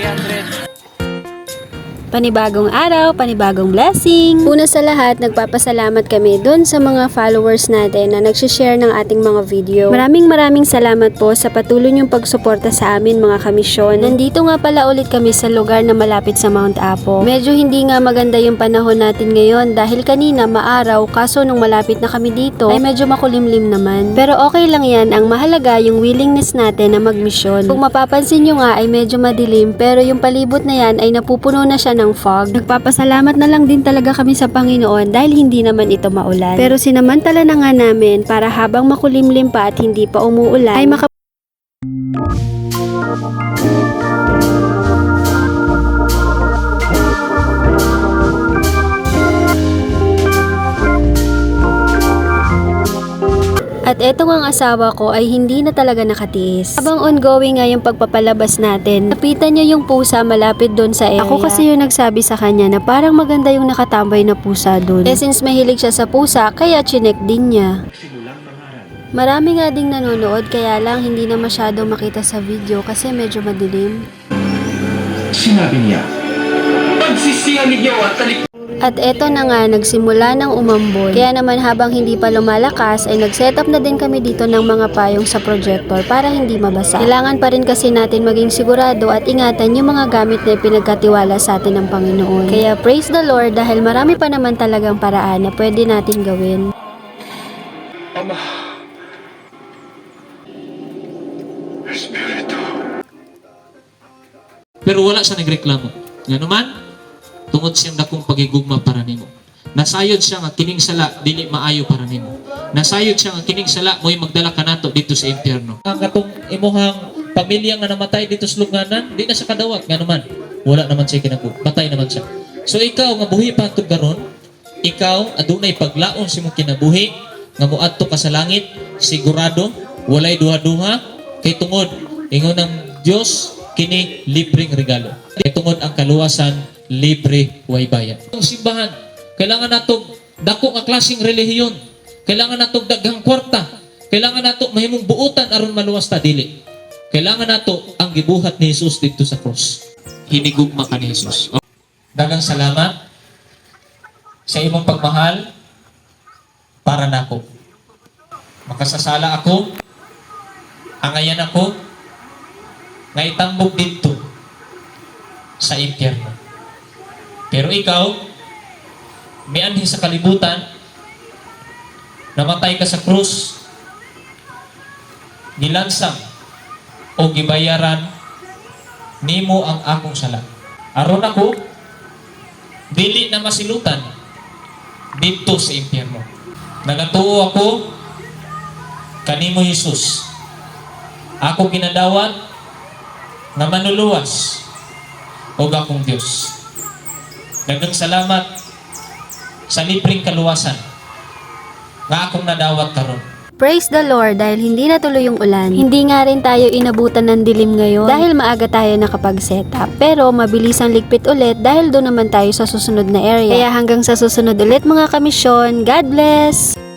300. Panibagong araw, panibagong blessing. Una sa lahat, nagpapasalamat kami dun sa mga followers natin na nagsishare ng ating mga video. Maraming salamat po sa patuloy niyong pagsuporta sa amin mga kamisyon. Nandito nga pala ulit kami sa lugar na malapit sa Mount Apo. Medyo hindi nga maganda yung panahon natin ngayon dahil kanina maaraw, kaso nung malapit na kami dito ay medyo makulimlim naman. Pero okay lang yan, ang mahalaga yung willingness natin na magmisyon. Kung mapapansin nyo nga ay medyo madilim pero yung palibot na yan ay napupuno na siya ng fog. Nagpapasalamat na lang din talaga kami sa Panginoon dahil hindi naman ito maulan. Pero sinamantala na nga namin para habang makulimlim pa at hindi pa umuulan ay At eto nga ang asawa ko ay hindi na talaga nakatiis. Habang ongoing nga yung pagpapalabas natin, napitan niya yung pusa malapit doon sa area. Ako kasi yung nagsabi sa kanya na parang maganda yung nakatambay na pusa doon. Since mahilig siya sa pusa, kaya chinek din niya. Marami nga ding nanonood kaya lang hindi na masyado makita sa video kasi medyo madilim. Sinabi niya, pagsisiyan ninyo at talik. At eto na nga, nagsimula ng umambon. Kaya naman habang hindi pa lumalakas, ay nag-setup na din kami dito ng mga payong sa projector para hindi mabasa. Kailangan pa rin kasi natin maging sigurado at ingatan yung mga gamit na pinagkatiwala sa atin ng Panginoon. Kaya praise the Lord dahil marami pa naman talagang paraan na pwede natin gawin. Ama, Espiritu. Pero wala siya nagreklamo. Nga naman, tungod siyang dakong pagigugma para nimo. Nasayod siya nga kining sala dili maayo para nimo. Nasayod siya nga kining sala mo'y magdala kanato dito sa impyerno. Ang katong imuhang pamilya nga namatay dito sa luganan, di na siya kadawat nga naman. Wala naman siya kinabuhi. Patay naman siya. So ikaw nga buhi pa hangtod karon, ikaw adunay paglaon sa imong kinabuhi nga moadto ka sa langit, sigurado, walay duha-duha kay tungod ingon ng Dios kini libreng regalo. Kay tungod ang kaluwasan libre way bayan. Ang simbahan, kailangan natong dako nga klaseng relihiyon. Kailangan natong daghang kwarta. Kailangan nato mahimong buutan aron maluwas ta dili. Kailangan nato ang gibuhat ni Jesus dito sa cross. Hinigugma ka ni Jesus. Daghang salamat sa imong pagmahal para nako. Makasasala ako, angayan ako, nga itambog dito sa impyerno. Pero ikaw, mianhi sa kalibutan, namatay ka sa krus, gilansang o gibayaran nimo ang akong sala. Aron ako, dili na masilutan dito sa impyerno. Nagatuo ako kanimo Jesus. Ako ginadawat na manuluwas o akong Diyos. Daghang salamat sa libreng kaluwasan nga akong nadawat karon. Praise the Lord dahil hindi natuloy yung ulan. Hindi nga rin tayo inabutan ng dilim ngayon dahil maaga tayo nakapag-setup. Pero mabilis ang ligpit ulit dahil doon naman tayo sa susunod na area. Kaya hanggang sa susunod ulit mga kamisyon, God bless!